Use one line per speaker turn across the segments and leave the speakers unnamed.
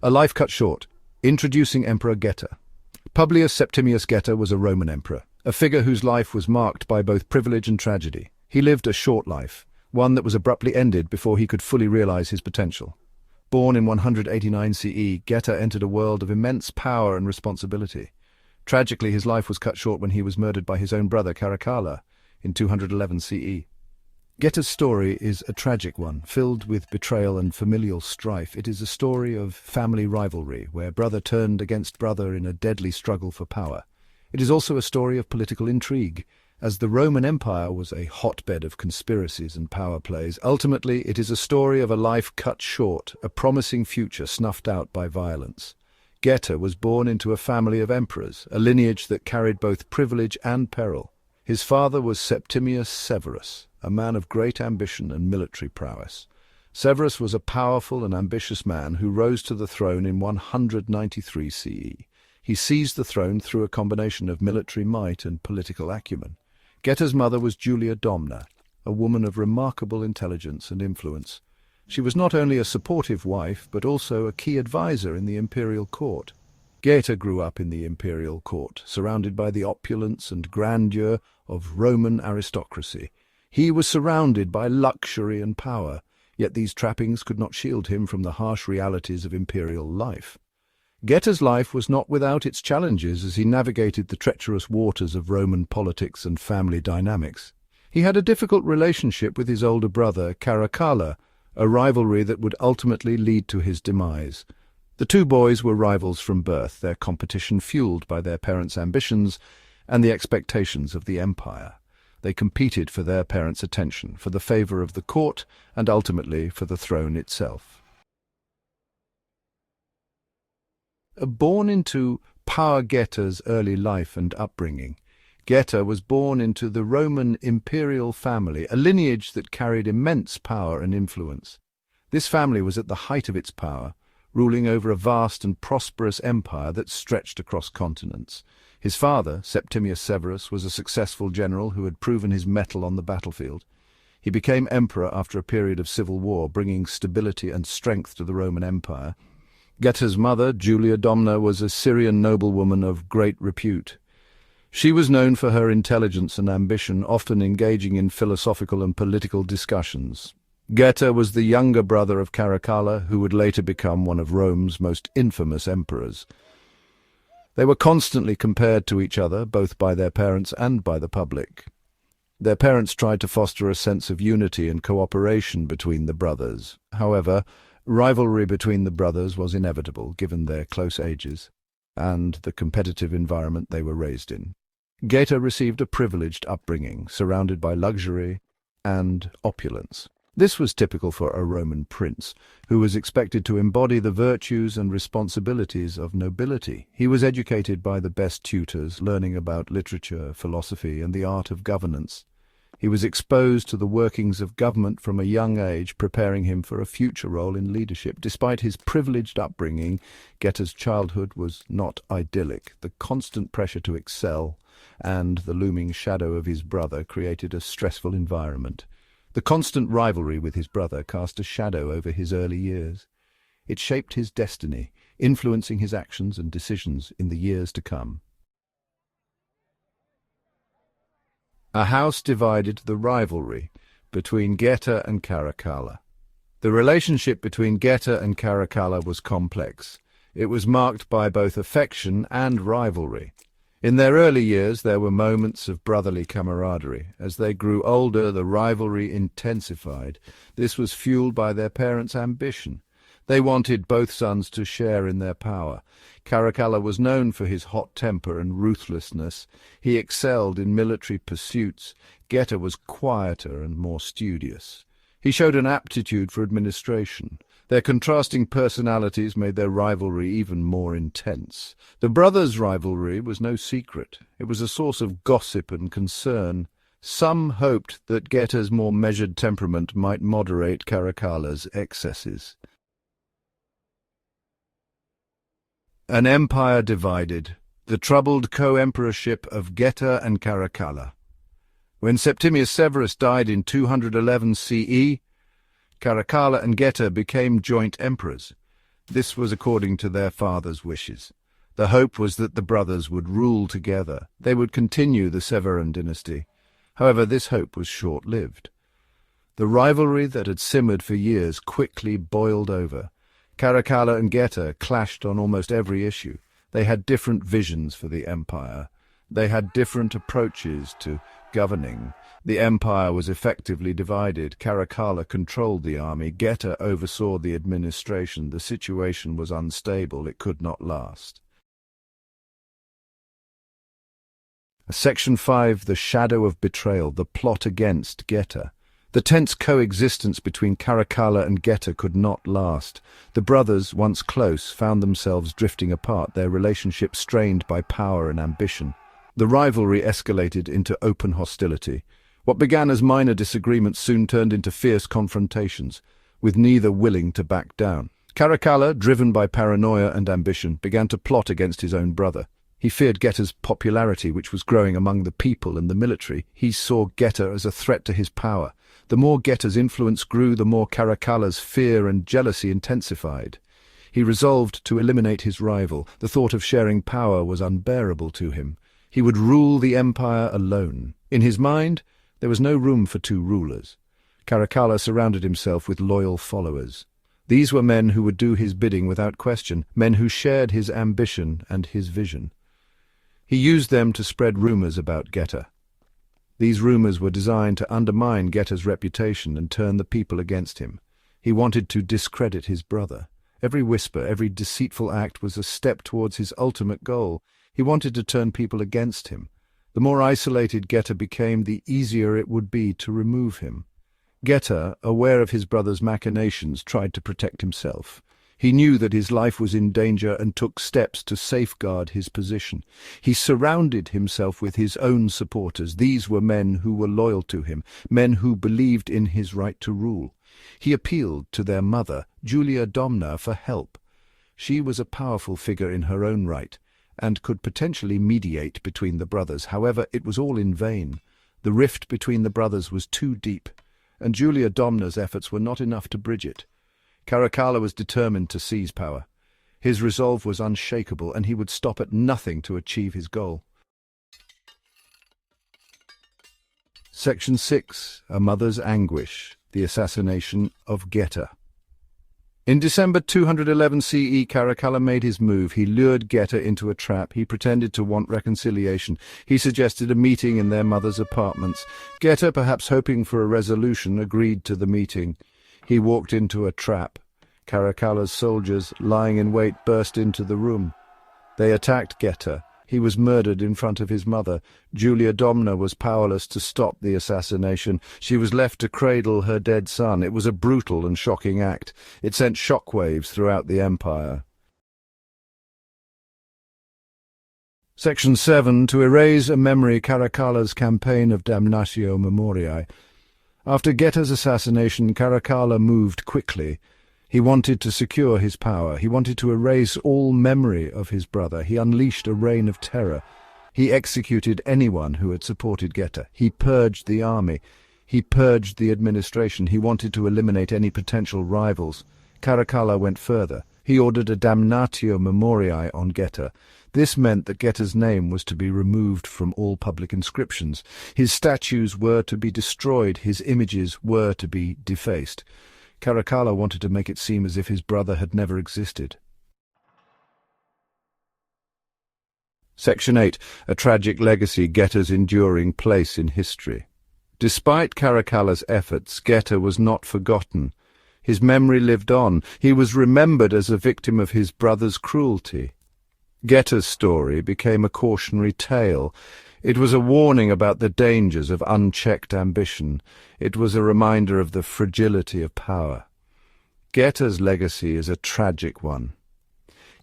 A life cut short. Introducing Emperor Geta. Publius Septimius Geta was a Roman emperor, a figure whose life was marked by both privilege and tragedy. He lived a short life, one that was abruptly ended before he could fully realize his potential. Born in 189 CE, Geta entered a world of immense power and responsibility. Tragically, his life was cut short when he was murdered by his own brother Caracalla in 211 CE. Geta's story is a tragic one, filled with betrayal and familial strife. It is a story of family rivalry, where brother turned against brother in a deadly struggle for power. It is also a story of political intrigue, as the Roman Empire was a hotbed of conspiracies and power plays. Ultimately, it is a story of a life cut short, a promising future snuffed out by violence. Geta was born into a family of emperors, a lineage that carried both privilege and peril. His father was Septimius Severus, a man of great ambition and military prowess. Severus was a powerful and ambitious man who rose to the throne in 193 CE. He seized the throne through a combination of military might and political acumen. Geta's mother was Julia Domna, a woman of remarkable intelligence and influence. She was not only a supportive wife, but also a key advisor in the imperial court. Geta grew up in the imperial court, surrounded by the opulence and grandeur of Roman aristocracy. He was surrounded by luxury and power, yet these trappings could not shield him from the harsh realities of imperial life. Geta's life was not without its challenges as he navigated the treacherous waters of Roman politics and family dynamics. He had a difficult relationship with his older brother, Caracalla, a rivalry that would ultimately lead to his demise. The two boys were rivals from birth, their competition fueled by their parents' ambitions and the expectations of the empire. They competed for their parents' attention, for the favor of the court, and ultimately for the throne itself. Born into Power Geta's early life and upbringing, Geta was born into the Roman imperial family, a lineage that carried immense power and influence. This family was at the height of its power, ruling over a vast and prosperous empire that stretched across continents. His father, Septimius Severus, was a successful general who had proven his mettle on the battlefield. He became emperor after a period of civil war, bringing stability and strength to the Roman Empire. Geta's mother, Julia Domna, was a Syrian noblewoman of great repute. She was known for her intelligence and ambition, often engaging in philosophical and political discussions. Geta was the younger brother of Caracalla, who would later become one of Rome's most infamous emperors. They were constantly compared to each other, both by their parents and by the public. Their parents tried to foster a sense of unity and cooperation between the brothers. However, rivalry between the brothers was inevitable, given their close ages and the competitive environment they were raised in. Geta received a privileged upbringing, surrounded by luxury and opulence. This was typical for a Roman prince, who was expected to embody the virtues and responsibilities of nobility. He was educated by the best tutors, learning about literature, philosophy, and the art of governance. He was exposed to the workings of government from a young age, preparing him for a future role in leadership. Despite his privileged upbringing, Geta's childhood was not idyllic. The constant pressure to excel and the looming shadow of his brother created a stressful environment. The constant rivalry with his brother cast a shadow over his early years. It shaped his destiny, influencing his actions and decisions in the years to come. A house divided the rivalry between Geta and Caracalla. The relationship between Geta and Caracalla was complex. It was marked by both affection and rivalry. In their early years, there were moments of brotherly camaraderie. As they grew older, the rivalry intensified. This was fueled by their parents' ambition. They wanted both sons to share in their power. Caracalla was known for his hot temper and ruthlessness. He excelled in military pursuits. Geta was quieter and more studious. He showed an aptitude for administration. Their contrasting personalities made their rivalry even more intense. The brothers' rivalry was no secret. It was a source of gossip and concern. Some hoped that Geta's more measured temperament might moderate Caracalla's excesses. An empire divided, the troubled co-emperorship of Geta and Caracalla. When Septimius Severus died in 211 CE, Caracalla and Geta became joint emperors. This was according to their father's wishes. The hope was that the brothers would rule together. They would continue the Severan dynasty. However, this hope was short-lived. The rivalry that had simmered for years quickly boiled over. Caracalla and Geta clashed on almost every issue. They had different visions for the empire. They had different approaches to governing. The empire was effectively divided. Caracalla controlled the army. Geta oversaw the administration. The situation was unstable. It could not last. Section 5. The Shadow of Betrayal. The Plot against Geta. The tense coexistence between Caracalla and Geta could not last. The brothers, once close, found themselves drifting apart, their relationship strained by power and ambition. The rivalry escalated into open hostility. What began as minor disagreements soon turned into fierce confrontations, with neither willing to back down. Caracalla, driven by paranoia and ambition, began to plot against his own brother. He feared Geta's popularity, which was growing among the people and the military. He saw Geta as a threat to his power. The more Geta's influence grew, the more Caracalla's fear and jealousy intensified. He resolved to eliminate his rival. The thought of sharing power was unbearable to him. He would rule the empire alone. In his mind, there was no room for two rulers. Caracalla surrounded himself with loyal followers. These were men who would do his bidding without question, men who shared his ambition and his vision. He used them to spread rumors about Geta. These rumors were designed to undermine Geta's reputation and turn the people against him. He wanted to discredit his brother. Every whisper, every deceitful act was a step towards his ultimate goal. He wanted to turn people against him. The more isolated Geta became, the easier it would be to remove him. Geta, aware of his brother's machinations, tried to protect himself. He knew that his life was in danger and took steps to safeguard his position. He surrounded himself with his own supporters. These were men who were loyal to him, men who believed in his right to rule. He appealed to their mother, Julia Domna, for help. She was a powerful figure in her own right, and could potentially mediate between the brothers. However, it was all in vain. The rift between the brothers was too deep, and Julia Domna's efforts were not enough to bridge it. Caracalla was determined to seize power. His resolve was unshakable, and he would stop at nothing to achieve his goal. Section 6. A Mother's Anguish. The Assassination of Geta. In December 211 CE, Caracalla made his move. He lured Geta into a trap. He pretended to want reconciliation. He suggested a meeting in their mother's apartments. Geta, perhaps hoping for a resolution, agreed to the meeting. He walked into a trap. Caracalla's soldiers, lying in wait, burst into the room. They attacked Geta. He was murdered in front of his mother. Julia Domna was powerless to stop the assassination. She was left to cradle her dead son. It was a brutal and shocking act. It sent shockwaves throughout the empire. Section 7. To erase a memory. Caracalla's campaign of damnatio memoriae. After Geta's assassination, Caracalla moved quickly. He wanted to secure his power. He wanted to erase all memory of his brother. He unleashed a reign of terror. He executed anyone who had supported Geta. He purged the army. He purged the administration. He wanted to eliminate any potential rivals. Caracalla went further. He ordered a damnatio memoriae on Geta. This meant that Geta's name was to be removed from all public inscriptions. His statues were to be destroyed. His images were to be defaced. Caracalla wanted to make it seem as if his brother had never existed. Section 8. A tragic legacy. Geta's enduring place in history. Despite Caracalla's efforts, Geta was not forgotten. His memory lived on. He was remembered as a victim of his brother's cruelty. Geta's story became a cautionary tale. It was a warning about the dangers of unchecked ambition. It was a reminder of the fragility of power. Geta's legacy is a tragic one.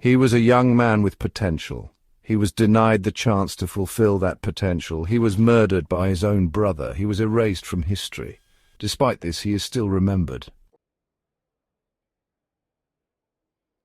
He was a young man with potential. He was denied the chance to fulfill that potential. He was murdered by his own brother. He was erased from history. Despite this, he is still remembered.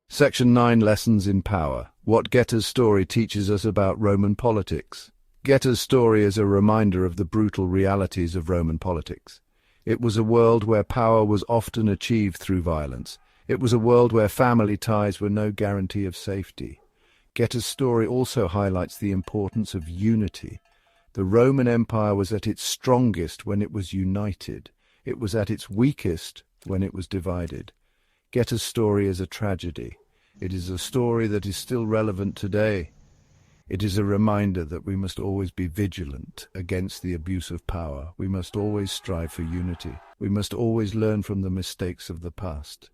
Section 9. Lessons in Power. What Geta's story teaches us about Roman politics. Geta's story is a reminder of the brutal realities of Roman politics. It was a world where power was often achieved through violence. It was a world where family ties were no guarantee of safety. Geta's story also highlights the importance of unity. The Roman Empire was at its strongest when it was united. It was at its weakest when it was divided. Geta's story is a tragedy. It is a story that is still relevant today. It is a reminder that we must always be vigilant against the abuse of power. We must always strive for unity. We must always learn from the mistakes of the past.